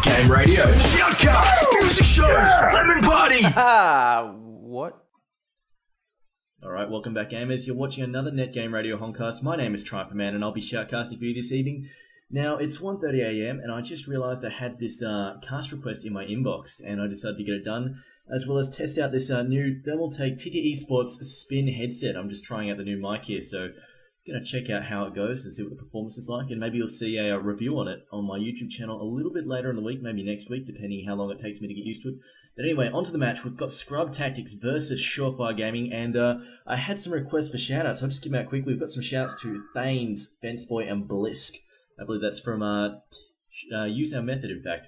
Game Radio, shoutcast, music shows, lemon party. What? Alright, welcome back gamers. You're watching another Net Game Radio HoNcast. My name is Triumph Man and I'll be shoutcasting for you this evening. Now, it's 1:30am and I just realised I had this cast request in my inbox and I decided to get it done, as well as test out this new Thermaltake TT Esports Spin headset. I'm just trying out the new mic here, so I'm going to check out how it goes and see what the performance is like, and maybe you'll see a review on it on my YouTube channel a little bit later in the week, maybe next week, depending how long it takes me to get used to it. But anyway, onto the match. We've got Scrub Tactics versus Surefire Gaming, and I had some requests for shoutouts, so I'll just give them out quickly. We've got some shoutouts to Thanes, Fenceboy, and Blisk. I believe that's from Use Our Method, in fact.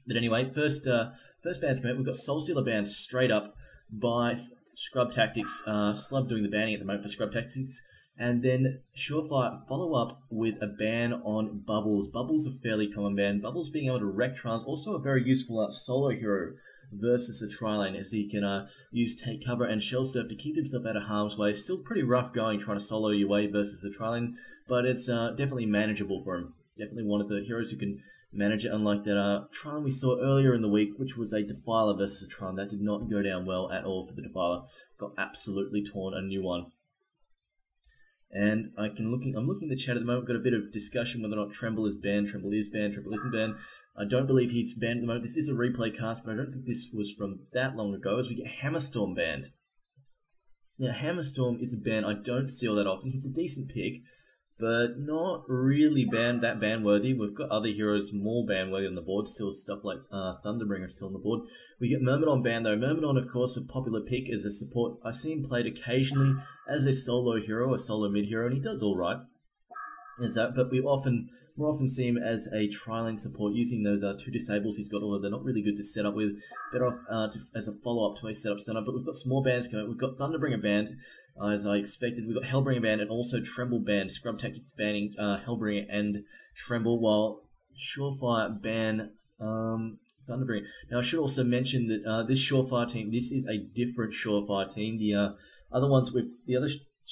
But anyway, first bands come out. We've got Soulstealer Band straight up by Scrub Tactics. Slub doing the banning at the moment for Scrub Tactics. And then Surefire follow up with a ban on Bubbles. Bubbles a fairly common ban. Bubbles being able to wreck trials, also a very useful solo hero versus a tri-lane, as he can use Take Cover and Shell Surf to keep himself out of harm's way. Still pretty rough going trying to solo your way versus a tri-lane, but it's definitely manageable for him. Definitely one of the heroes who can manage it, unlike that tri-lane we saw earlier in the week, which was a Defiler versus a tri-lane. That did not go down well at all for the Defiler. Got absolutely torn, a new one. And I'm looking in the chat at the moment. We've got a bit of discussion whether or not Tremble is banned. Tremble is banned. Tremble isn't banned. I don't believe he's banned at the moment. This is a replay cast, but I don't think this was from that long ago, as we get Hammerstorm banned. Now, Hammerstorm is a ban I don't see all that often. He's a decent pick, but not really that ban-worthy. We've got other heroes more ban-worthy on the board. Still stuff like Thunderbringer still on the board. We get Myrmidon banned though. Myrmidon, of course, a popular pick as a support. I see him played occasionally as a solo hero, a solo mid hero, and he does all right. But we more often see him as a tri-lane support, using those two disables he's got, although they're not really good to set up with. Better off as a follow-up to a setup stunner. But we've got some more bands coming. We've got Thunderbringer banned, as I expected. We've got Hellbringer banned and also Tremble banned. Scrub Tactics banning Hellbringer and Tremble, while Surefire ban Thunderbringer. Now, I should also mention that this Surefire team, this is a different Surefire team. The other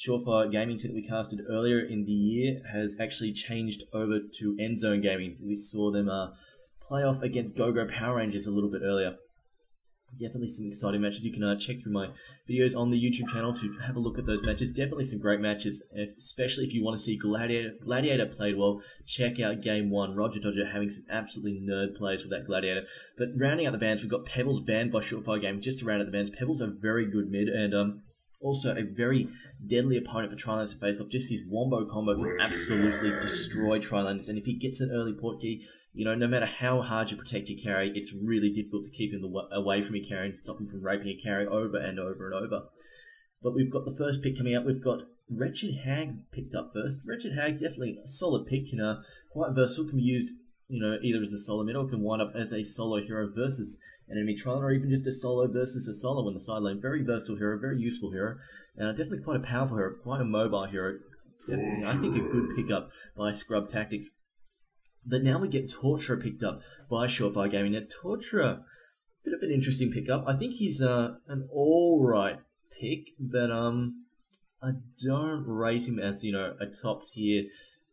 Surefire gaming team that we casted earlier in the year has actually changed over to Endzone Gaming. We saw them play off against Go-Go Power Rangers a little bit earlier. Definitely some exciting matches. You can check through my videos on the YouTube channel to have a look at those matches. Definitely some great matches, especially if you want to see Gladiator played well. Check out Game 1. Roger Dodger having some absolutely nerd plays with that Gladiator. But rounding out the bands, we've got Pebbles banned by Surefire Gaming. Just to round out the bands, Pebbles are very good mid, and also a very deadly opponent for tri-lanes to face off. Just his wombo combo can absolutely destroy tri-lanes, and if he gets an early port key, you know, no matter how hard you protect your carry, it's really difficult to keep him away from your carry and stop him from raping your carry over and over and over. But we've got the first pick coming up. We've got Wretched Hag picked up first. Wretched Hag, definitely a solid pick, quite versatile, can be used, either as a solo mid or can wind up as a solo hero versus an enemy tri-lane, or even just a solo versus a solo in the side lane. Very versatile hero, very useful hero, and definitely quite a powerful hero, quite a mobile hero. Definitely, I think a good pickup by Scrub Tactics. But now we get Torturer picked up by Surefire Gaming. Now, Torturer, bit of an interesting pickup. I think he's an alright pick, but I don't rate him as, a top tier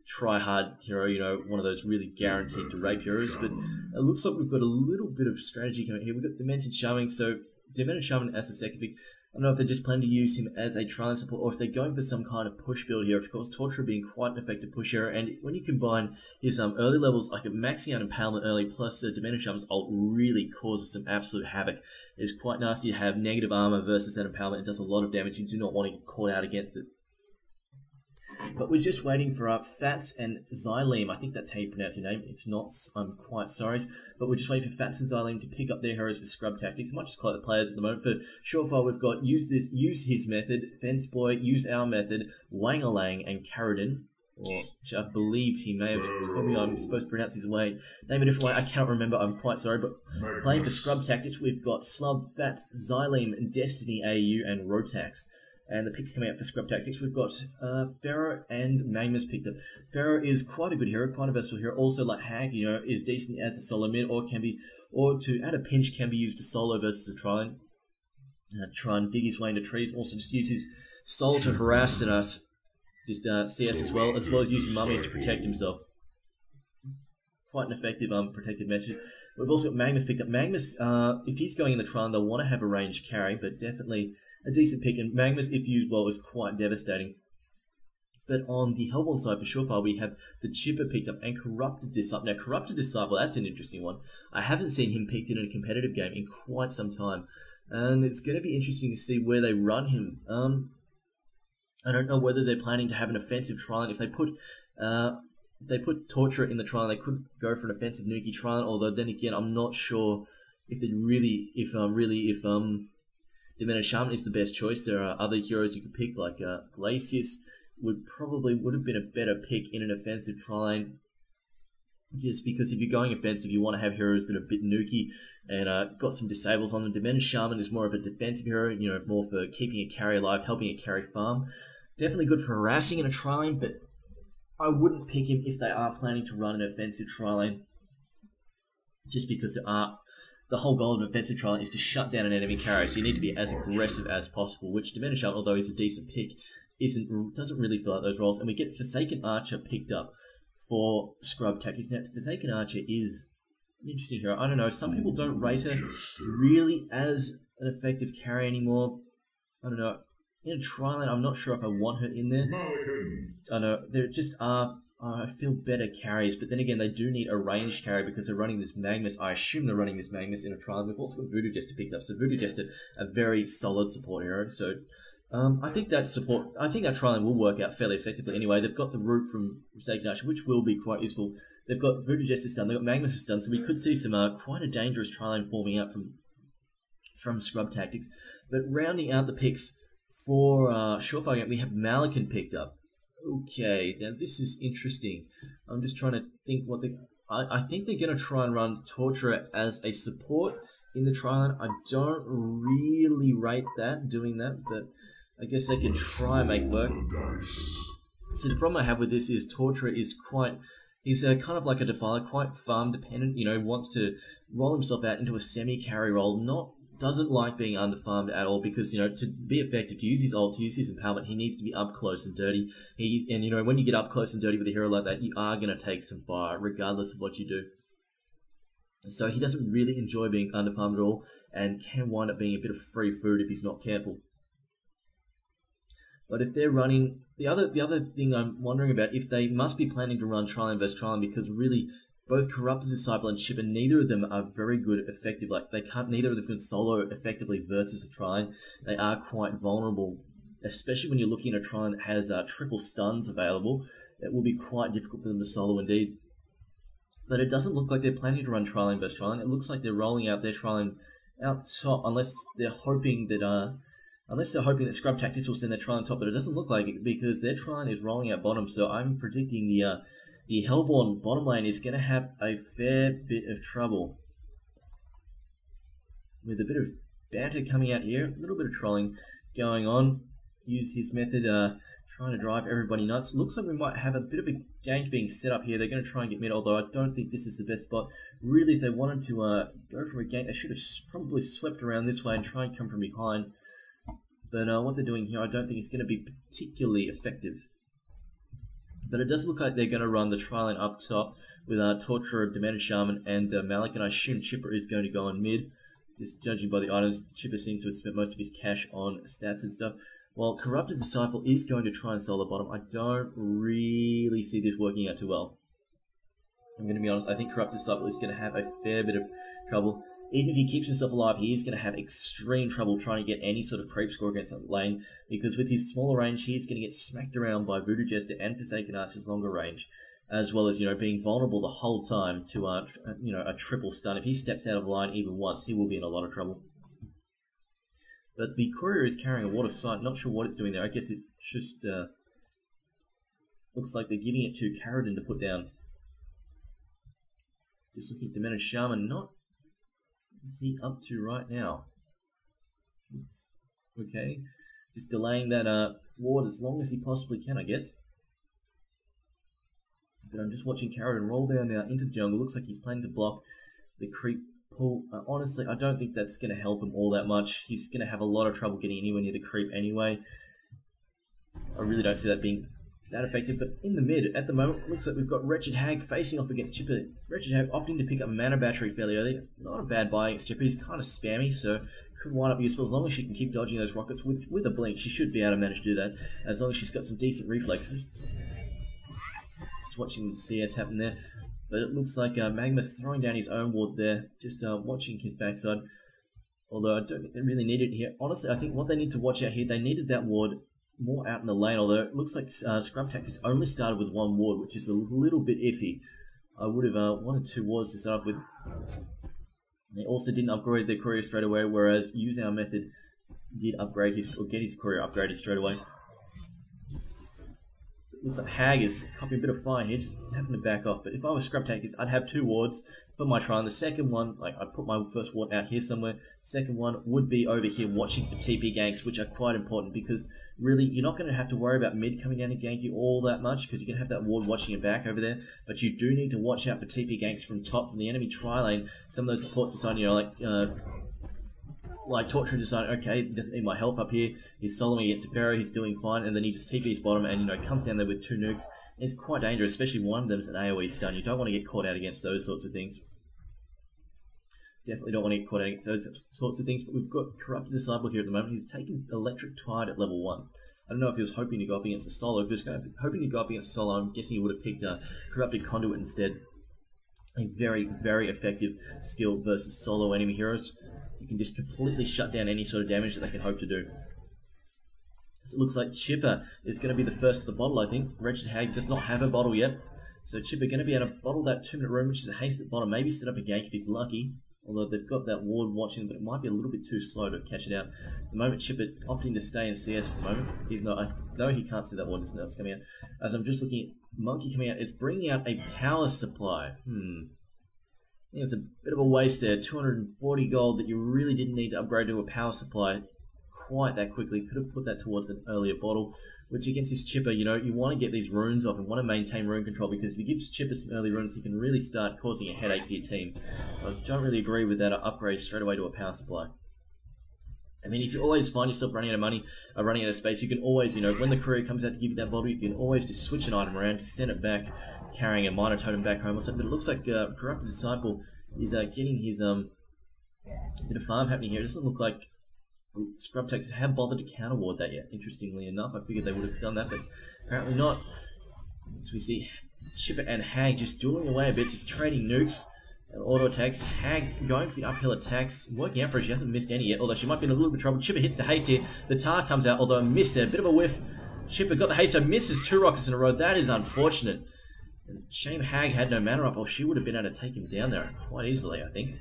try-hard hero, one of those really guaranteed to rape heroes. But it looks like we've got a little bit of strategy coming here. We've got Demented Shaman, so Demented Shaman as the second pick. I don't know if they're just planning to use him as a tri-lane support, or if they're going for some kind of push build here. Of course, Torturer being quite an effective push hero, and when you combine his early levels, like a maxing out Impalement early, plus Demented Shaman's ult really causes some absolute havoc. It's quite nasty to have negative armor versus an Impalement. It does a lot of damage. You do not want to get caught out against it. But we're just waiting for Fats and Xyleme. I think that's how you pronounce your name. If not, I'm quite sorry. But we're just waiting for Fats and Xyleme to pick up their heroes for Scrub Tactics. I might just call it the players at the moment. For Surefire, we've got Use His Method, Fenceboy, Use Our Method, Wangalang, and Caradin. Which I believe he may have told me I'm supposed to pronounce his name a different way. I cannot remember. I'm quite sorry. But playing for Scrub Tactics, we've got Slub, Fats, Xyleme, Destiny AU, and Rotax. And the picks coming out for Scrub Tactics, we've got Pharaoh and Magnus picked up. Pharaoh is quite a good hero, quite a versatile hero. Also, like Hag, is decent as a solo mid, or to add a pinch, can be used to solo versus a tri-lane. Try and dig his way into trees. Also, just use his soul to harass and CS as well as using mummies to protect himself. quite an effective protective message. We've also got Magnus picked up. Magnus, if he's going in the trial, they'll want to have a ranged carry, but definitely a decent pick. And Magnus, if used well, is quite devastating. But on the Hellborn side for Surefire, we have the Chipper picked up and Corrupted Disciple. Now, Corrupted Disciple, that's an interesting one. I haven't seen him picked in a competitive game in quite some time. And it's going to be interesting to see where they run him. I don't know whether they're planning to have an offensive trial. If they put Torturer in the trial, they could go for an offensive Nuki trial. Although then again, I'm not sure if Demented Shaman is the best choice. There are other heroes you could pick, like Glacius would have been a better pick in an offensive trial. Just because if you're going offensive, you want to have heroes that are a bit nuky and got some disables on them. Demented Shaman is more of a defensive hero, more for keeping a carry alive, helping a carry farm. Definitely good for harassing in a trialing, but I wouldn't pick him if they are planning to run an offensive trialing. Just because the whole goal of an offensive trialing is to shut down an enemy carry, so you need to be as aggressive as possible, which Demented Shaman, although he's a decent pick, doesn't really fill out those roles. And we get Forsaken Archer picked up for Scrub Tactics. Now, Forsaken Archer is an interesting hero. I don't know, some people don't rate her really as an effective carry anymore. I don't know. In a trial, I'm not sure if I want her in there. I know, there just are, I feel better carries, but then again, they do need a ranged carry because they're running this Magnus. I assume they're running this Magnus in a trial. We've also got Voodoo Jester picked up, so Voodoo Jester, a very solid support hero. So I think that trialing will work out fairly effectively anyway. They've got the root from Forsaken Archer, which will be quite useful. They've got Voodoo Jester stun, they've got Magnus stun, so we could see some quite a dangerous trialing forming out from Scrub Tactics. But rounding out the picks for Surefire, we have Malakin picked up. Okay, now this is interesting. I'm just trying to think what I think they're going to try and run Torturer as a support in the trial. I don't really rate doing that, but I guess they could try and make it work. So the problem I have with this is Torturer is he's kind of like a Defiler, quite farm dependent, wants to roll himself out into a semi-carry role, doesn't like being underfarmed at all because, to be effective, to use his ult, to use his empowerment, he needs to be up close and dirty. When you get up close and dirty with a hero like that, you are going to take some fire, regardless of what you do. So he doesn't really enjoy being underfarmed at all and can wind up being a bit of free food if he's not careful. But if they're running, the other thing I'm wondering about, if they must be planning to run Trial vs. Trial, because really both Corrupted Disciple and Chipper, neither of them are very good effective. Like neither of them can solo effectively versus a Trial. They are quite vulnerable, especially when you're looking at a Trial that has triple stuns available. It will be quite difficult for them to solo indeed. But it doesn't look like they're planning to run Trial vs. Trial. It looks like they're rolling out their Trial out top, unless they're hoping that Scrub Tactics will send their Trial on top, but it doesn't look like it because their Trial is rolling out bottom. So I'm predicting the Hellborn bottom lane is going to have a fair bit of trouble. With a bit of banter coming out here, a little bit of trolling going on. Use his method, trying to drive everybody nuts. Looks like we might have a bit of a gank being set up here. They're going to try and get mid, although I don't think this is the best spot. Really, if they wanted to go for a gank, they should have probably swept around this way and try and come from behind. But what they're doing here, I don't think it's going to be particularly effective. But it does look like they're going to run the trial up top with Torturer, Demented Shaman, and Malik, and I assume Chipper is going to go on mid. Just judging by the items, Chipper seems to have spent most of his cash on stats and stuff. While Corrupted Disciple is going to try and sell the bottom, I don't really see this working out too well. I'm going to be honest, I think Corrupted Disciple is going to have a fair bit of trouble. Even if he keeps himself alive, he is going to have extreme trouble trying to get any sort of creep score against that lane, because with his smaller range, he is going to get smacked around by Voodoo Jester and Forsaken Archer's longer range, as well as, being vulnerable the whole time to, a triple stun. If he steps out of line even once, he will be in a lot of trouble. But the Courier is carrying a Ward of Sight. Not sure what it's doing there. I guess it just looks like they're giving it to Carradine to put down. Just looking at Demented Shaman, what's he up to right now? Okay, just delaying that ward as long as he possibly can, I guess. But I'm just watching Carradine roll down now into the jungle. Looks like he's planning to block the creep pull. Honestly, I don't think that's going to help him all that much. He's going to have a lot of trouble getting anywhere near the creep anyway. I really don't see that being that effective. But in the mid, at the moment, it looks like we've got Wretched Hag facing off against Chipper. Wretched Hag opting to pick up Mana Battery fairly early. Not a bad buy against Chipper. He's kind of spammy, so could wind up useful. As long as she can keep dodging those rockets with a blink, she should be able to manage to do that. As long as she's got some decent reflexes. Just watching CS happen there. But it looks like Magma's throwing down his own ward there. Just watching his backside. Although I don't think they really need it here. Honestly, I think what they need to watch out here, they needed that ward more out in the lane, although it looks like Scrub Tactics only started with one ward, which is a little bit iffy. I would have wanted 2 wards to start off with. They also didn't upgrade their courier straight away, whereas Use Our Method did upgrade his, or get his courier upgraded straight away. So it looks like Hag is copying a bit of fire here, just having to back off. But if I was Scrub Tactics, I'd have 2 wards for my trial. And the second one, like I'd put my first ward out here somewhere. Second one would be over here watching for TP ganks, which are quite important because really you're not going to have to worry about mid coming down to gank you all that much because you're going to have that ward watching your back over there. But you do need to watch out for TP ganks from top, from the enemy tri lane. Some of those supports decide, you know, like Torture decide, okay, he doesn't need my help up here. He's soloing against a Pharaoh, he's doing fine, and then he just TP's bottom and, you know, comes down there with 2 nukes. It's quite dangerous, especially one of them's an AoE stun. You don't want to get caught out against those sorts of things. Definitely don't want to get caught out against those sorts of things, but we've got Corrupted Disciple here at the moment. He's taking Electric Tide at level 1. I don't know if he was hoping to go up against a solo. If he was hoping to go up against a solo, I'm guessing he would have picked a Corrupted Conduit instead. A very, very effective skill versus solo enemy heroes. You can just completely shut down any sort of damage that they can hope to do. So it looks like Chipper is going to be the first of the bottle, I think. Wretched Hag does not have a bottle yet. So Chipper going to be able to bottle that 2-minute room, which is a haste at bottom. Maybe set up a gank if he's lucky. Although they've got that ward watching, but it might be a little bit too slow to catch it out. At the moment, Chipper opting to stay in CS at the moment, even though I know he can't see that ward, his nerfs coming out. As I'm just looking at Monkey coming out, it's bringing out a power supply. I think it's a bit of a waste there. 240 gold that you really didn't need to upgrade to a power supply quite that quickly. Could have put that towards an earlier bottle, which against this Chipper, you know, you want to get these runes off and want to maintain rune control because if you give Chipper some early runes, he can really start causing a headache for your team. So I don't really agree with that upgrade straight away to a power supply. I mean, if you always find yourself running out of money, running out of space, you can always, you know, when the courier comes out to give you that bottle, you can always just switch an item around, just send it back, carrying a minor totem back home or something. But it looks like Corrupted Disciple is getting his bit of farm happening here. It doesn't look like Scrub Tactics have bothered to counter ward that yet. Interestingly enough, I figured they would have done that, but apparently not. So we see Chipper and Hag just dueling away a bit, just trading nukes and auto attacks. Hag going for the uphill attacks, working out for her. She hasn't missed any yet, although she might be in a little bit of trouble. Chipper hits the haste here. The tar comes out, although missed there. A bit of a whiff. Chipper got the haste, so misses 2 rockets in a row. That is unfortunate. And shame Hag had no mana up, or she would have been able to take him down there quite easily, I think.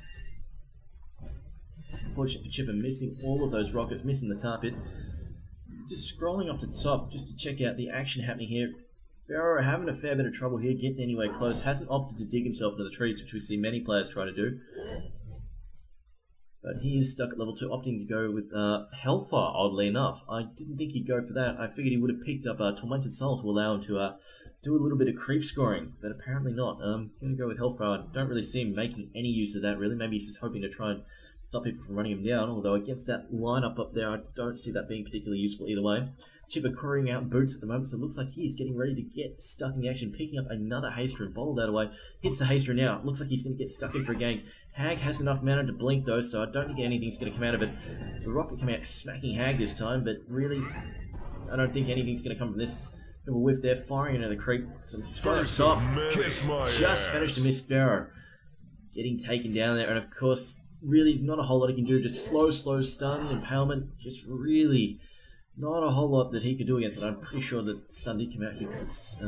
Unfortunate for Chipper, missing all of those rockets, missing the tar pit. Just scrolling up to the top, just to check out the action happening here. Pharaoh having a fair bit of trouble here, getting anywhere close. Hasn't opted to dig himself into the trees, which we see many players try to do. But he is stuck at level 2, opting to go with Hellfire, oddly enough. I didn't think he'd go for that. I figured he would have picked up Tormented Soul to allow him to do a little bit of creep scoring, but apparently not. I'm going to go with Hellfire. I don't really see him making any use of that, really. Maybe he's just hoping to try and stop people from running him down, although against that lineup up there, I don't see that being particularly useful either way. Chipper couriering out boots at the moment, so it looks like he's getting ready to get stuck in the action, picking up another haste rune, bottled that away, hits the haste rune now. Looks like he's going to get stuck in for a gank. Hag has enough mana to blink though, so I don't think anything's going to come out of it. The rocket coming out smacking Hag this time, but really, I don't think anything's going to come from this. Bit of a whiff there, firing into the creep. Some strong up top. Just managed to miss Pharaoh. Getting taken down there, and of course, really not a whole lot he can do. Just slow stun, impalement. Just really not a whole lot that he could do against it. I'm pretty sure that stun did come out because it's,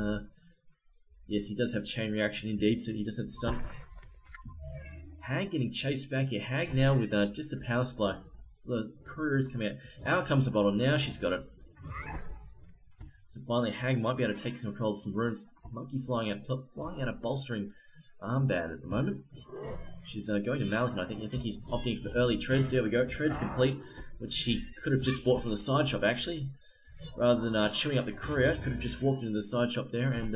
yes, he does have chain reaction indeed, so he does have the stun. Hag getting chased back here. Hag now with just a power supply. The courier's coming out. Out comes the bottle. Now she's got it. So finally, Hag might be able to take some control of some runes. Monkey flying out top, flying out a bolstering armband at the moment. She's going to Malikan, I think. I think he's opting for early treads. There we go. Treads complete, which she could have just bought from the side shop, actually. Rather than chewing up the courier, could have just walked into the side shop there and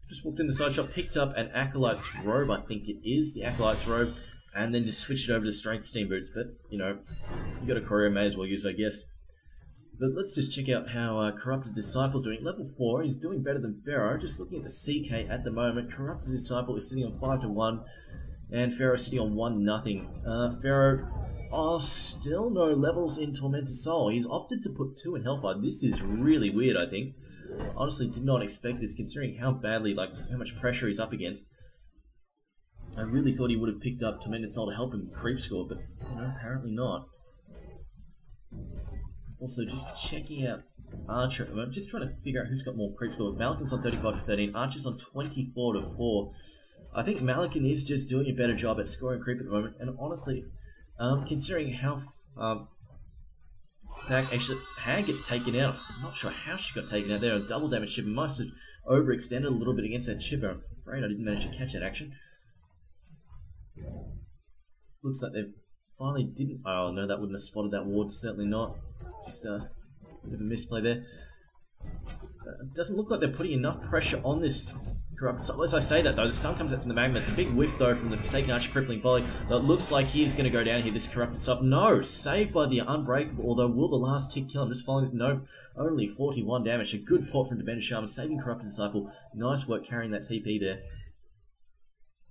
just walked in the side shop, picked up an Acolyte's robe, I think it is, the Acolyte's robe, and then just switched it over to Strength Steam Boots. But, you know, you got a courier, may as well use it, I guess. But let's just check out how Corrupted Disciple's doing. Level 4, he's doing better than Pharaoh. Just looking at the CK at the moment, Corrupted Disciple is sitting on 5-1, and Pharaoh sitting on 1-0. Pharaoh, still no levels in Tormented Soul. He's opted to put 2 in Hellfire. This is really weird, I think. Honestly, did not expect this, considering how badly, how much pressure he's up against. I really thought he would have picked up Tormented Soul to help him creep score, but apparently not. Also, just checking out Archer at the moment, just trying to figure out who's got more creep score. Malikan's on 35-13, Archer's on 24-4. I think Malikan is just doing a better job at scoring creep at the moment, and honestly, considering how Hag gets taken out, I'm not sure how she got taken out there. A double damage chipper must have overextended a little bit against that chipper. I'm afraid I didn't manage to catch that action. Looks like they finally didn't. Oh no, that wouldn't have spotted that ward. Certainly not. Just a bit of a misplay there. It doesn't look like they're putting enough pressure on this Corrupt. So as I say that though, the stun comes out from the Magnus. A big whiff though from the Forsaken Archer crippling volley. That looks like he is going to go down here. This Corrupted Disciple. No, saved by the Unbreakable. Although will the last tick kill him? Just following this. No, only 41 damage. A good port from Debenda Shaman, saving Corrupted Disciple. Nice work carrying that TP there.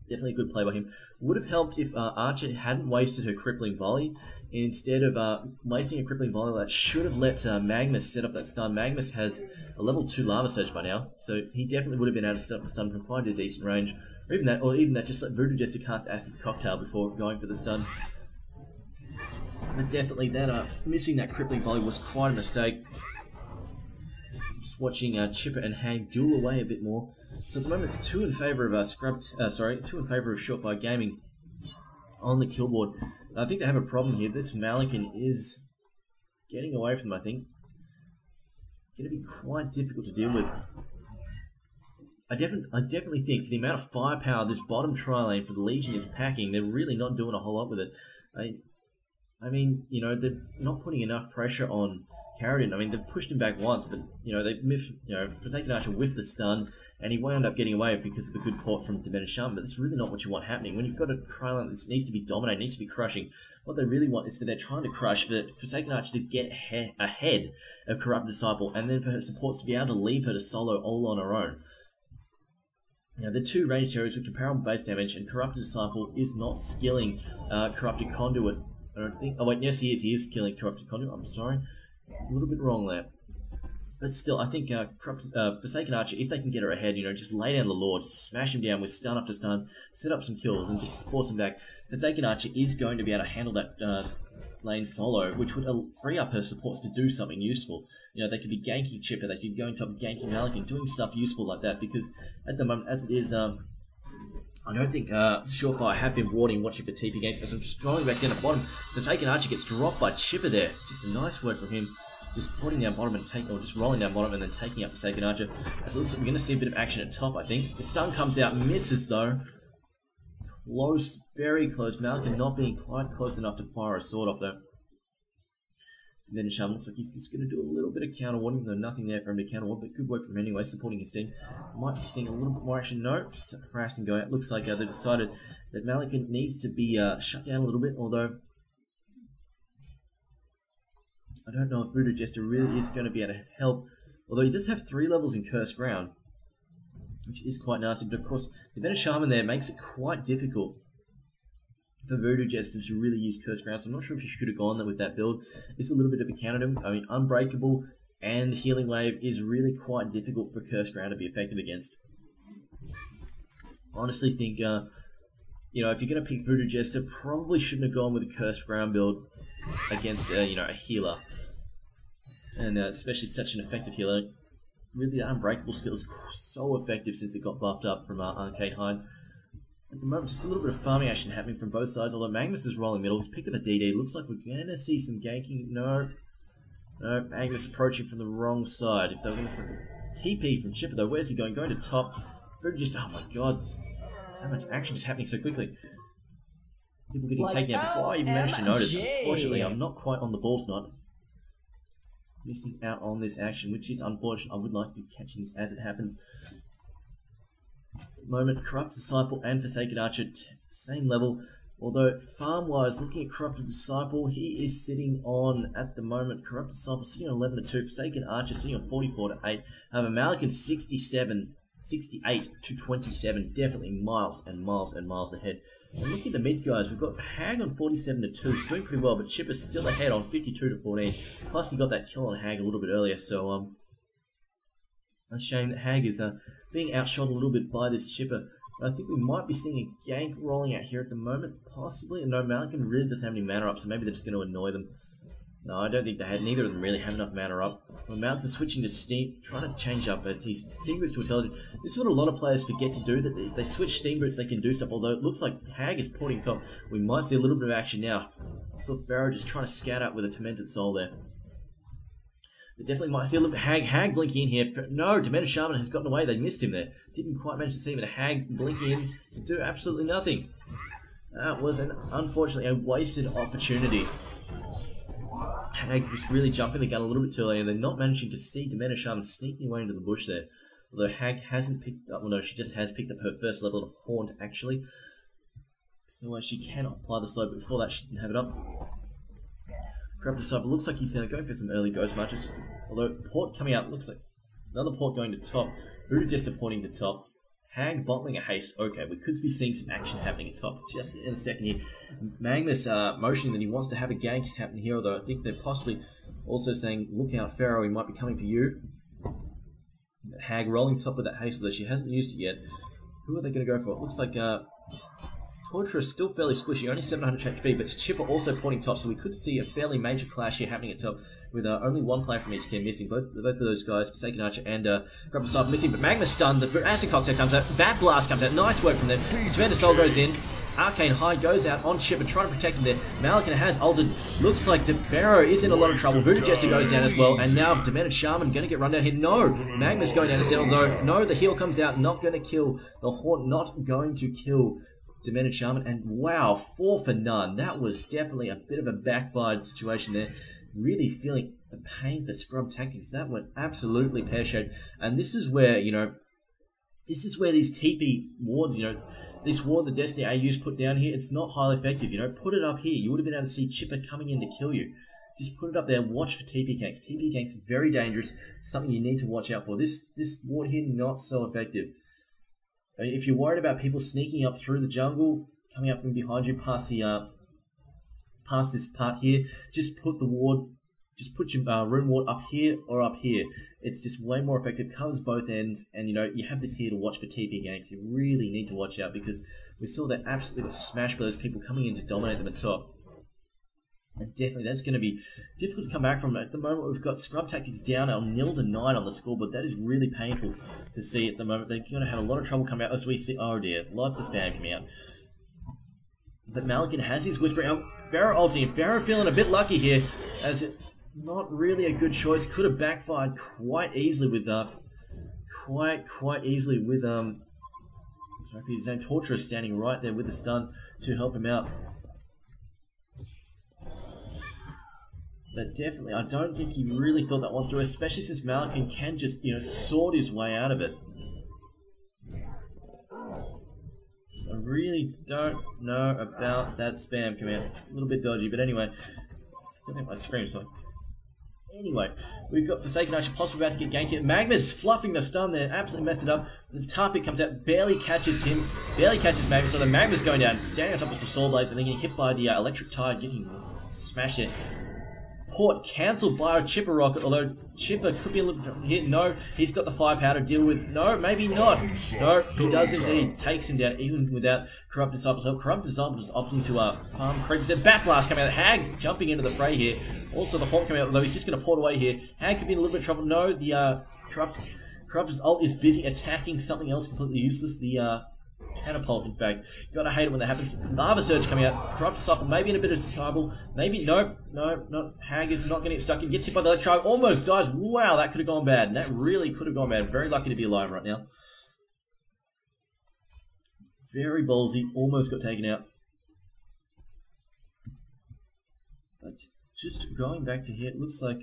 Definitely a good play by him. Would have helped if Archer hadn't wasted her crippling volley. Instead of wasting a crippling volley, that should have let Magnus set up that stun. Magnus has a level 2 Lava Surge by now, so he definitely would have been able to set up the stun from quite a decent range. Or even that, just let Voodoo Jester cast Acid Cocktail before going for the stun. But definitely that missing that crippling volley was quite a mistake. Just watching Chipper and Hang duel away a bit more. So at the moment it's 2 in favour of 2 in favour of Surefire Gaming on the kill board. I think they have a problem here. This Malikan is getting away from them, I think. Going to be quite difficult to deal with. I definitely think for the amount of firepower this bottom tri-lane for the Legion is packing, they're really not doing a whole lot with it. I mean, they're not putting enough pressure on Carradine. I mean, they've pushed him back once, but they've missed. Forsaken Archer whiffed the stun, and he wound up getting away because of a good port from Debenda Shaman. But that's really not what you want happening when you've got a tri-lane that needs to be dominating, needs to be crushing. What they really want is for they're trying to crush for Forsaken Archer to get ahead of Corrupted Disciple, and then for her supports to be able to leave her to solo all on her own. Now, the 2 ranged heroes with comparable base damage, and Corrupted Disciple is not skilling Corrupted Conduit. I don't think. Oh wait, yes he is. He is killing Corrupted Conduit. I'm sorry, a little bit wrong there. But still, I think Forsaken Archer, if they can get her ahead, just lay down the Lord, just smash him down with stun after stun, set up some kills, and just force him back. Forsaken Archer is going to be able to handle that lane solo, which would free up her supports to do something useful. They could be ganking Chipper, they could be going top ganking Malikan, doing stuff useful like that, because at the moment, as it is, I don't think Surefire have been warding what Chipper TP against us. I'm just scrolling back down at the bottom. Forsaken Archer gets dropped by Chipper there. Just a nice work from him. Just putting down bottom and taking, or just rolling down bottom and then taking up Forsaken Archer. So it looks like we're going to see a bit of action at top, I think. The stun comes out, misses though. Close, very close. Malikan not being quite close enough to fire a sword off though. Then Shaman looks like he's just going to do a little bit of counter warding, though nothing there for him to counter ward, but good work from him anyway, supporting his team. Might be seeing a little bit more action. No, just harassing going out. Looks like they've decided that Malikan needs to be shut down a little bit, although I don't know if Voodoo Jester really is going to be able to help. Although he does have 3 levels in Cursed Ground, which is quite nasty, but of course, the Debenda Shaman there makes it quite difficult for Voodoo Jester to really use Cursed Ground, so I'm not sure if you should have gone there with that build. It's a little bit of a counter to him. I mean, Unbreakable and Healing Wave is really quite difficult for Cursed Ground to be effective against. I honestly think, if you're going to pick Voodoo Jester, probably shouldn't have gone with a Cursed Ground build against, a healer. And especially such an effective healer. Really, the Unbreakable skill is so effective since it got buffed up from Arcade Hind. At the moment, just a little bit of farming action happening from both sides, although Magnus is rolling middle. He's picked up a DD. Looks like we're going to see some ganking. No, Magnus approaching from the wrong side. If they were going to see TP from Chipper, though, where's he going? Going to top. Just, oh my god, so much action just happening so quickly. People getting taken out before I even managed to notice. Unfortunately, I'm not quite on the ball tonight. Missing out on this action, which is unfortunate. I would like to be catching this as it happens. At the moment, Corrupt Disciple and Forsaken Archer, same level. Although, farm-wise, looking at Corrupted Disciple, he is sitting on, at the moment, Corrupted Disciple sitting on 11-2, Forsaken Archer sitting on 44-8, Malikan 68 to 27, definitely miles and miles and miles ahead. And looking at the mid guys, we've got Hag on 47-2, he's doing pretty well, but Chipper's still ahead on 52-14. Plus he got that kill on Hag a little bit earlier, so a shame that Hag is being outshot a little bit by this Chipper. I think we might be seeing a gank rolling out here at the moment, possibly. And no, Malikan really doesn't have any mana up, so maybe they're just going to annoy them. No, I don't think they had. Neither of them really have enough mana up. Well, Malikan switching to Steam, trying to change up his Steam Boots to Intelligence. This is what a lot of players forget to do, that if they switch Steam Boots, they can do stuff. Although it looks like Hag is porting top. We might see a little bit of action now. So Pharaoh just trying to scout out with a Tormented Soul there. They definitely might see a little bit Hag blinking in here. No, Demented Shaman has gotten away. They missed him there. Didn't quite manage to see him, and a Hag blinking in to do absolutely nothing. That was, unfortunately, a wasted opportunity. Hag just really jumping the gun a little bit too early, and they're not managing to see Demented Shaman sneaking away into the bush there. Although Hag hasn't picked up, well no, she just has picked up her first level of Haunt, actually. So she can apply the slow, but before that she didn't have it up. Corrupted Disciple looks like he's going for some early ghost marches. Although port coming out, looks like another port going to top. Voodoo Jester porting to top. Hag bottling a haste. Okay, we could be seeing some action happening at top just in a second here. Magnus motioning that he wants to have a gank happen here, although I think they're possibly also saying, look out Pharaoh, he might be coming for you. Hag rolling top with that haste, although she hasn't used it yet. Who are they going to go for? It looks like Torture is still fairly squishy, only 700 HP, but Chipper also porting top, so we could see a fairly major clash here happening at top, with only one player from each team missing. Both of those guys, Forsaken Archer and Corrupted Disciple missing, but Magnus stunned, the Acid Cocktail comes out, Bat Blast comes out, nice work from them. Tremendous Soul goes in, Arcane Hide goes out on Chipper, trying to protect him there. Malikan has altered, looks like the Pharaoh is in a lot of trouble. Voodoo Jester goes down as well, and now Demented Shaman going to get run down here. No, Magnus going down as well, although no, the heal comes out, not going to kill the Haunt, not going to kill Demented Shaman, and wow, 4 for none. That was definitely a bit of a backfired situation there. Really feeling the pain for scrub tactics. That went absolutely pear-shaped. And this is where, you know, this is where these TP wards, you know, this ward the Destiny AU's put down here, it's not highly effective, you know. Put it up here. You would have been able to see Chipper coming in to kill you. Just put it up there, watch for TP ganks. TP ganks very dangerous, something you need to watch out for. This ward here, not so effective. I mean, if you're worried about people sneaking up through the jungle, coming up and behind you past the past this part here, just put the ward, just put your rune ward up here or up here. It's just way more effective, covers both ends, and you know, you have this here to watch for TP ganks. You really need to watch out because we saw that absolutely got smashed by those people coming in to dominate them at top. And definitely that's going to be difficult to come back from. At the moment we've got Scrub Tactics down on 0-9 on the scoreboard. That is really painful to see at the moment. They're going to have a lot of trouble coming out as we see. Oh dear, lots of spam coming out. But Malikan has his Whispering. Pharaoh ulting. Pharaoh feeling a bit lucky here, as it not really a good choice. Could have backfired quite easily with quite easily with his own Torturer standing right there with the stun to help him out. But definitely, I don't think he really thought that one through, especially since Malikan can just, you know, sword his way out of it. So I really don't know about that spam coming out. A little bit dodgy, but anyway. I think my screen, so. Anyway, we've got Forsaken Archer possibly about to get ganked here. Magma's fluffing the stun there, absolutely messed it up. The Tarpit comes out, barely catches him, barely catches Magma, so the Magma's going down, standing on top of some Soul Blades, and then getting hit by the Electric Tide, getting smashed there. Port cancelled by a Chipper rocket, although Chipper could be a little bit hit. No, he's got the firepower to deal with. No, maybe not. No, he does indeed. Takes him down even without Corrupt Disciples. So Corrupt Disciples opting to farm creepers. And Bat Blast coming out. Hag jumping into the fray here. Also the Hawk coming out, although he's just going to port away here. Hag could be in a little bit of trouble. No, the Corrupt's ult is busy attacking something else completely useless. The Catapult, in fact. Gotta hate it when that happens. Lava Surge coming out. Corrupt Disciple, maybe in a bit of trouble. Maybe, no. Hag is not going to get stuck in. Gets hit by the Electro. Almost dies. Wow, that could have gone bad. That really could have gone bad. Very lucky to be alive right now. Very ballsy. Almost got taken out. But just going back to here, it looks like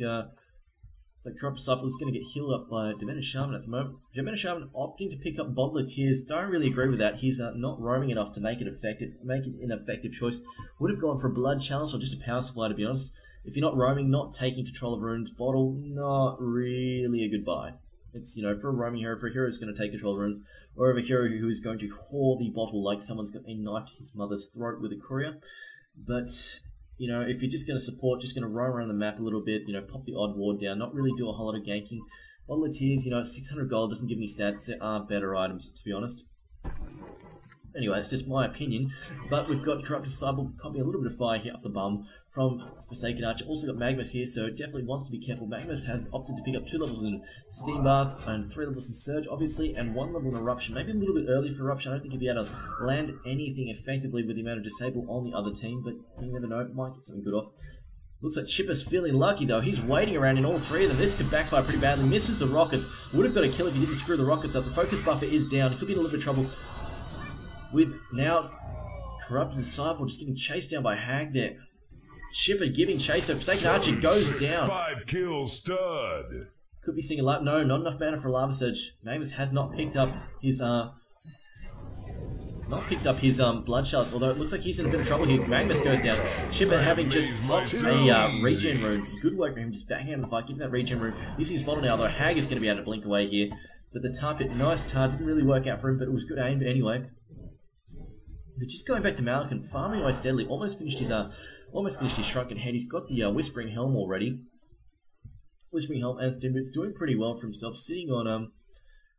So Corrupt Disciple is going to get healed up by Demented Shaman at the moment. Demented Shaman opting to pick up Bottle of Tears. Don't really agree with that. He's not roaming enough to make it an effective choice. Would have gone for a Blood Chalice or just a Power Supply, to be honest. If you're not roaming, not taking control of runes, Bottle, not really a good buy. It's, you know, for a roaming hero, for a hero who's going to take control of runes, or of a hero who is going to whore the bottle like someone's got a knife to his mother's throat with a courier. But, you know, if you're just going to support, just going to roam around the map a little bit, you know, pop the odd ward down, not really do a whole lot of ganking. Bottle of Tears, you know, 600 gold doesn't give me stats. There are better items, to be honest. Anyway, it's just my opinion. But we've got Corrupted Disciple copying a little bit of fire here up the bum from Forsaken Archer. Also got Magmus here, so definitely wants to be careful. Magmus has opted to pick up 2 levels in Steam Bath and 3 levels in Surge, obviously, and 1 level in Eruption. Maybe a little bit early for Eruption. I don't think he'll be able to land anything effectively with the amount of Disable on the other team, but you never know, might get something good off. Looks like Chipper's feeling lucky though. He's waiting around in all 3 of them. This could backfire pretty badly. Misses the rockets. Would have got a kill if he didn't screw the rockets up. The focus buffer is down. He could be in a little bit of trouble. With now Corrupted Disciple just getting chased down by Hag there. Chipper giving chase, so Forsaken Archer goes down. 5 kills, stud. Could be seeing a lot. No, not enough mana for a Lava Surge. Magnus has not picked up his Blood Chalice, although it looks like he's in a bit of trouble here. Magnus goes down. Chipper having just popped a regen rune. Good work for him, just backing out of the fight, getting that regen rune. Using his bottle now, though Hag is going to be able to blink away here. But the tar pit, nice tar, didn't really work out for him, but it was good aim anyway. But just going back to Malik and farming away steadily, almost finished his Shrunken Head. He's got the Whispering Helm already. Whispering Helm and Stimbits doing pretty well for himself, sitting on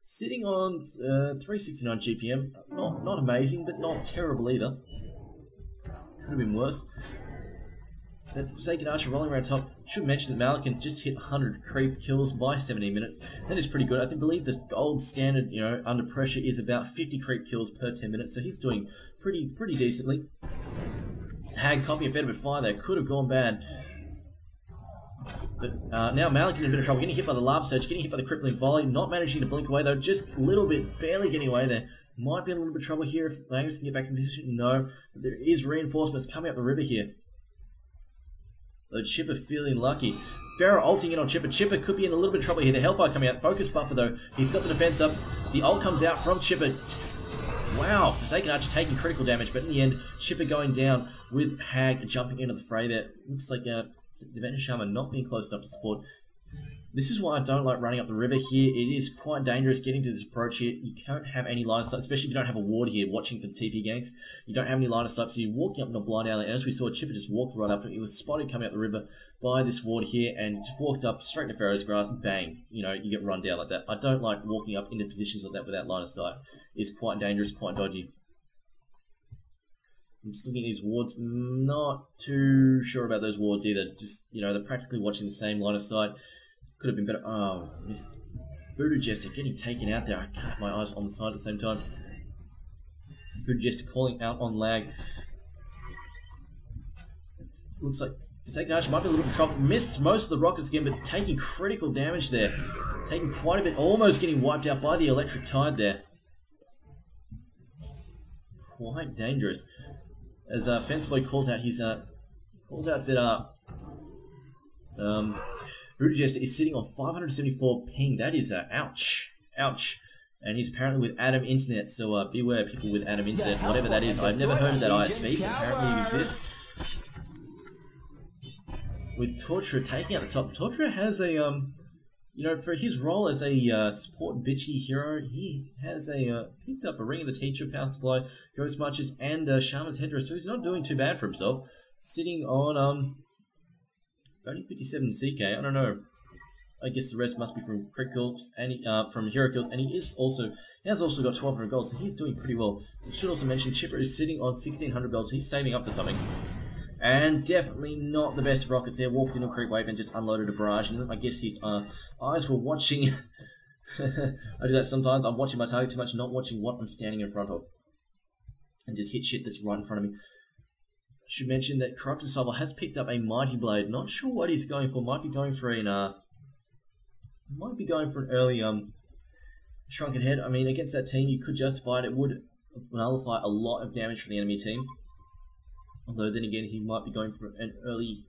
369 GPM. Not amazing, but not terrible either. Could have been worse. That Forsaken Archer rolling around top. Should mention that Malikan just hit 100 creep kills by 17 minutes. That is pretty good. I believe the gold standard, you know, under pressure is about 50 creep kills per 10 minutes, so he's doing pretty decently. Hag copying a fair bit of fire there. Could have gone bad. But now Malikan in a bit of trouble. Getting hit by the Lava Surge, getting hit by the Crippling Volley. Not managing to blink away though. Just a little bit, barely getting away there. Might be in a little bit of trouble here if Magnus can get back in position. No. But there is reinforcements coming up the river here. Though Chipper feeling lucky. Pharaoh ulting in on Chipper. Chipper could be in a little bit of trouble here. The Hellfire coming out. Focus buffer though. He's got the defense up. The ult comes out from Chipper. Wow, Forsaken Archer taking critical damage, but in the end, Chipper going down with Hag jumping into the fray there. Looks like Demented Shaman not being close enough to support. This is why I don't like running up the river here. It is quite dangerous getting to this approach here. You can't have any line of sight, especially if you don't have a ward here watching for the TP ganks. You don't have any line of sight, so you're walking up in a blind alley. And as we saw, Chipper just walked right up. He was spotted coming up the river by this ward here and just walked up straight to Pharaoh's grass and bang, you know, you get run down like that. I don't like walking up into positions like that without line of sight. It's quite dangerous, quite dodgy. I'm just looking at these wards, not too sure about those wards either. Just, you know, they're practically watching the same line of sight. Could have been better. Oh, missed. Voodoo Jester getting taken out there. I can't have my eyes on the side at the same time. Voodoo Jester calling out on lag. Looks like Forsaken Archer might be a little bit of trouble. Missed most of the rockets again, but taking critical damage there. Taking quite a bit, almost getting wiped out by the Electric Tide there. Quite dangerous. As Fenceboy calls out his that Voodoo Jester is sitting on 574 ping. That is ouch. Ouch. And he's apparently with Adam Internet, so beware people with Adam Internet, whatever that is. I've never heard of that ISP, but apparently it exists. With Torturer taking out the top. Torturer has a, you know, for his role as a support bitchy hero, he has picked up a Ring of the Teacher, Power Supply, Ghost Marches, and Shaman's Headdress, so he's not doing too bad for himself. Sitting on, only 57 CK, I don't know. I guess the rest must be from crit kills and from hero kills, and he has also got 1200 gold, so he's doing pretty well. I should also mention Chipper is sitting on 1600 gold, so he's saving up for something. And definitely not the best of rockets there. Walked into a creep wave and just unloaded a barrage, and I guess his eyes were watching. I do that sometimes. I'm watching my target too much, not watching what I'm standing in front of, and just hit shit that's right in front of me. Should mention that Corrupted Disciple has picked up a Mighty Blade. Not sure what he's going for. Might be going for an early Shrunken Head. I mean, against that team, you could justify it. It would nullify a lot of damage from the enemy team. Although then again, he might be going for an early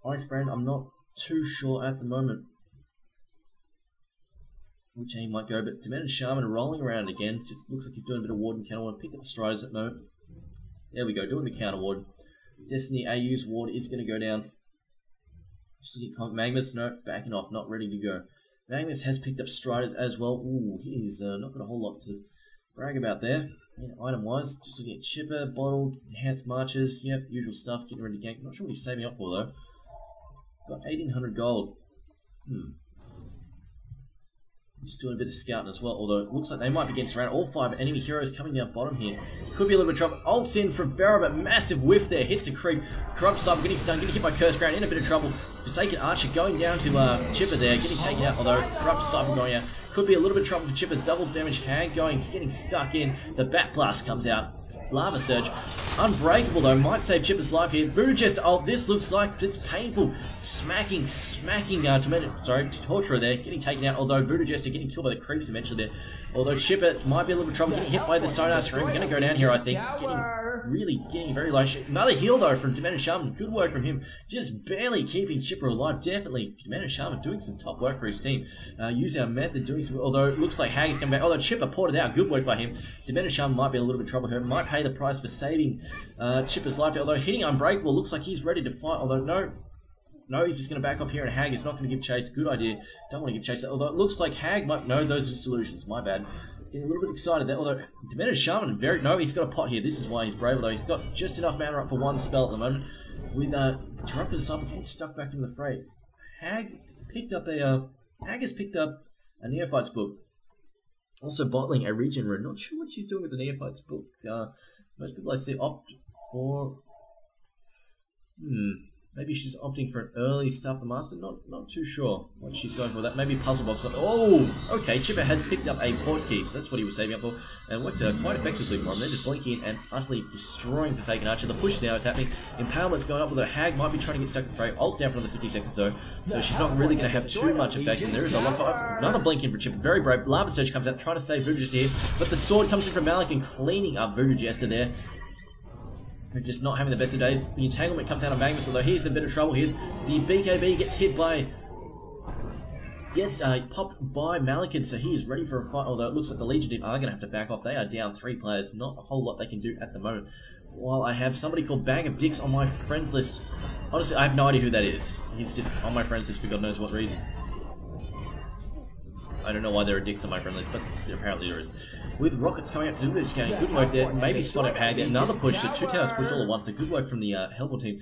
Ice Brand. I'm not too sure at the moment which he might go, but Demented Shaman rolling around again. Just looks like he's doing a bit of ward and counter ward. Picked up the Striders at the moment. There we go, doing the counter ward. Destiny AU's ward is going to go down. Just looking at Magnus, no, backing off, not ready to go. Magnus has picked up Striders as well. Ooh, he's not got a whole lot to brag about there. Yeah, item-wise, just looking at Chipper, Bottle, Enhanced Marches, yep, usual stuff, getting ready to gank. Not sure what he's saving up for though. Got 1800 gold. Just doing a bit of scouting as well, although it looks like they might be getting surrounded. All 5 enemy heroes coming down bottom here. Could be a little bit of trouble. Ults in from Pharaoh, but massive whiff there. Hits a creep. Corrupt Sub getting stunned, getting hit by Curse Ground, in a bit of trouble. Forsaken Archer going down to Chipper there, getting taken out, although Corrupt Sub going out. Could be a little bit of trouble for Chipper. Double damage. Hag going, getting stuck in. The Bat Blast comes out. Lava Surge. Unbreakable though. Might save Chipper's life here. Voodoo Jester ult. This looks like it's painful. Smacking Torturer there. Getting taken out. Although Voodoo Jester getting killed by the creeps eventually there. Although Chipper might be a little bit of trouble. Getting hit by the Sonar Scream. Going to go down here, I think. Getting very low. Another heal though from Demented Shaman. Good work from him. Just barely keeping Chipper alive. Definitely Demented Shaman doing some top work for his team. Use our method doing some. Although it looks like Hag is coming back. Although Chipper ported out. Good work by him. Demented Shaman might be a little bit of trouble here. Might pay the price for saving Chipper's life. Although hitting Unbreakable looks like he's ready to fight. Although no, he's just going to back off here, and Hag is not going to give chase. Good idea. Don't want to give chase. Although it looks like Hag might know those are solutions. My bad. Getting a little bit excited there. Although Demented Shaman, he's got a pot here. This is why he's brave. Although he's got just enough mana up for one spell at the moment. With Disruptor Disciple getting stuck back into the fray. Hag has picked up a Neophyte's book. Also bottling a regen rune. Not sure what she's doing with the Neophyte's book. Most people I see opt for... Maybe she's opting for an early Stuff the Master. Not too sure what she's going for that. Maybe Puzzle Box. Oh! Okay, Chipper has picked up a port key, so that's what he was saving up for. And worked quite effectively for him. They're just blinking and utterly destroying Forsaken Archer. The push now is happening. Empowerment's going up, with a Hag might be trying to get stuck in the fray. Ult's down for another 50 seconds though. So she's not really going to have too much effect. And there is a lot of... Another blink in for Chipper. Very brave. Lava Surge comes out, trying to save Voodoo Jester here. But the sword comes in from Malik and cleaning up Voodoo Jester there. We're just not having the best of days. The entanglement comes out of Magnus, although he's in a bit of trouble here. The BKB gets hit by... popped by Malikan, so he is ready for a fight, although it looks like the Legion team are going to have to back off. They are down 3 players. Not a whole lot they can do at the moment. While I have somebody called Bag of Dicks on my friends list. Honestly, I have no idea who that is. He's just on my friends list for God knows what reason. I don't know why there are dicks on my friend list, but apparently there is. With rockets coming out to do this game, good work there. Maybe spot out Hag there. Another push, so 2 towers pushed all at once. So good work from the Hellboy team.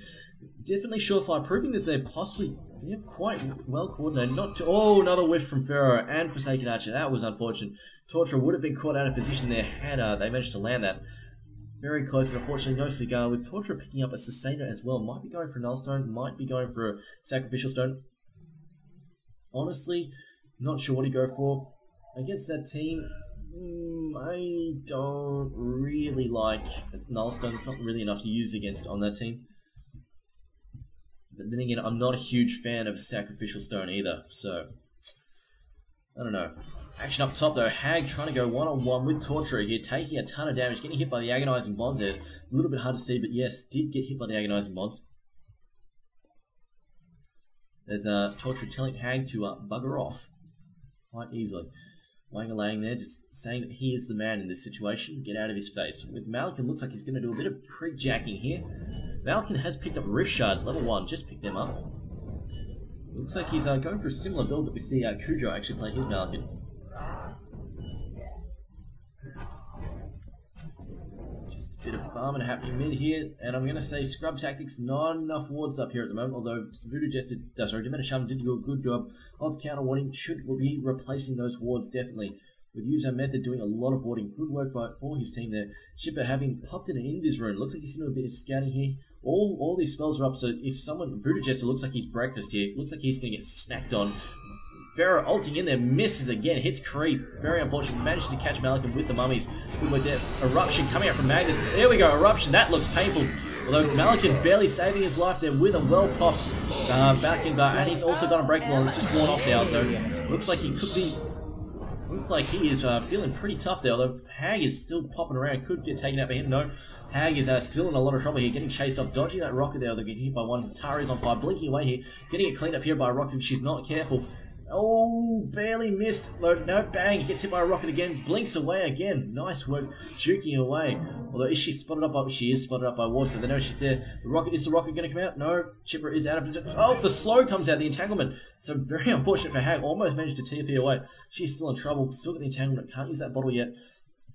Definitely Surefire, proving that they're quite well coordinated. Another whiff from Pharaoh and Forsaken Archer. That was unfortunate. Torturer would have been caught out of position there had they managed to land that. Very close, but unfortunately no cigar. With Torturer picking up a Sustainer as well. Might be going for a Nullstone, might be going for a Sacrificial Stone. Honestly, not sure what he'd go for. Against that team, I don't really like Nullstone. It's not really enough to use against on that team. But then again, I'm not a huge fan of Sacrificial Stone either, so... I don't know. Action up top though, Hag trying to go one-on-one with Torturer here, taking a ton of damage, getting hit by the Agonizing Bonds there. A little bit hard to see, but yes, did get hit by the Agonizing Bonds. There's Torturer telling Hag to bugger off quite easily. Wang-a-lang there, just saying that he is the man in this situation. Get out of his face. With Malikan, looks like he's going to do a bit of creep-jacking here. Malikan has picked up Rift Shards, level 1, just picked them up. Looks like he's going for a similar build that we see Cujo actually play his Malikan. Just a bit of farming happening mid here, and I'm going to say Scrub Tactics, not enough wards up here at the moment, although Demented Shaman did do a good job of counter warding. Should be replacing those wards definitely. With User Method doing a lot of warding. Good work for his team there. Chipper having popped in an Invis rune. Looks like he's going to do a bit of scouting here. All these spells are up, so if Voodoo Jester looks like he's breakfast here, looks like he's going to get snacked on. Pharaoh ulting in there, misses again, hits creep. Very unfortunate, manages to catch Malikan with the mummies. Good work there. Eruption coming out from Magnus. There we go, Eruption, that looks painful. Although Malikan barely saving his life there with a well-popped back in bar, and he's also got Unbreakable, and it's just worn off now, though. Looks like he could be... Looks like he is feeling pretty tough there, although Hag is still popping around. Could get taken out by him. No, Hag is still in a lot of trouble here, getting chased off, dodging that rocket there. They're getting hit by one. Tari's on fire, blinking away here, getting it cleaned up here by a rocket. She's not careful. Oh, barely missed. No, bang, gets hit by a rocket again, blinks away again. Nice work, juking away. Although, is she spotted up by... She is spotted up by Ward, so they know she's there. Is the rocket going to come out? No, Chipper is out of position. Oh, the slow comes out, the entanglement. So very unfortunate for Hag, almost managed to TP away. She's still in trouble, still got the entanglement, can't use that bottle yet.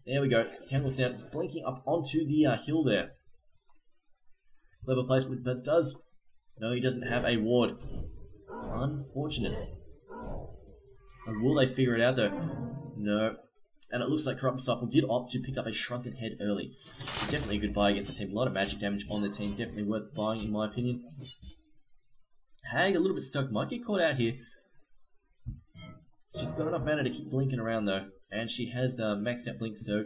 There we go, entanglement's now blinking up onto the hill there. Clever placement, but does... No, he doesn't have a ward. Unfortunate. And will they figure it out though? No. And it looks like Corrupt Disciple did opt to pick up a Shrunken Head early. Definitely a good buy against the team. A lot of magic damage on the team. Definitely worth buying in my opinion. Hag a little bit stuck. Might get caught out here. She's got enough mana to keep blinking around though. And she has maxed out blink, so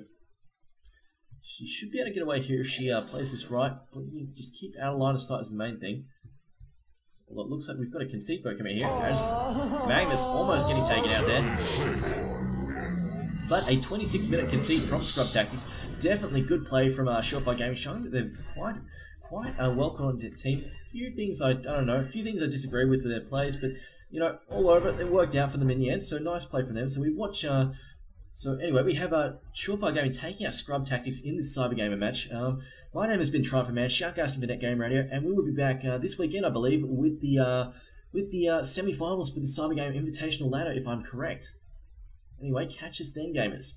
she should be able to get away here if she plays this right. Blinking, just keep out of line of sight is the main thing. Well, it looks like we've got a conceit vote coming here. As Magnus almost getting taken out there. But a 26-minute conceit from Scrub Tactics. Definitely good play from Surefire Gaming, showing that they're quite a well-coordinated team. A few things I disagree with their plays, but you know, all over it, it worked out for them in the end. So nice play from them. So we watch. So anyway, we have Surefire Gaming taking our Scrub Tactics in this Cyber Gamer match. My name has been Trifer Man, shoutcasting for Net Game Radio, and we will be back this weekend, I believe, with the semi-finals for the Cyber Game Invitational Ladder, if I'm correct. Anyway, catch us then, gamers.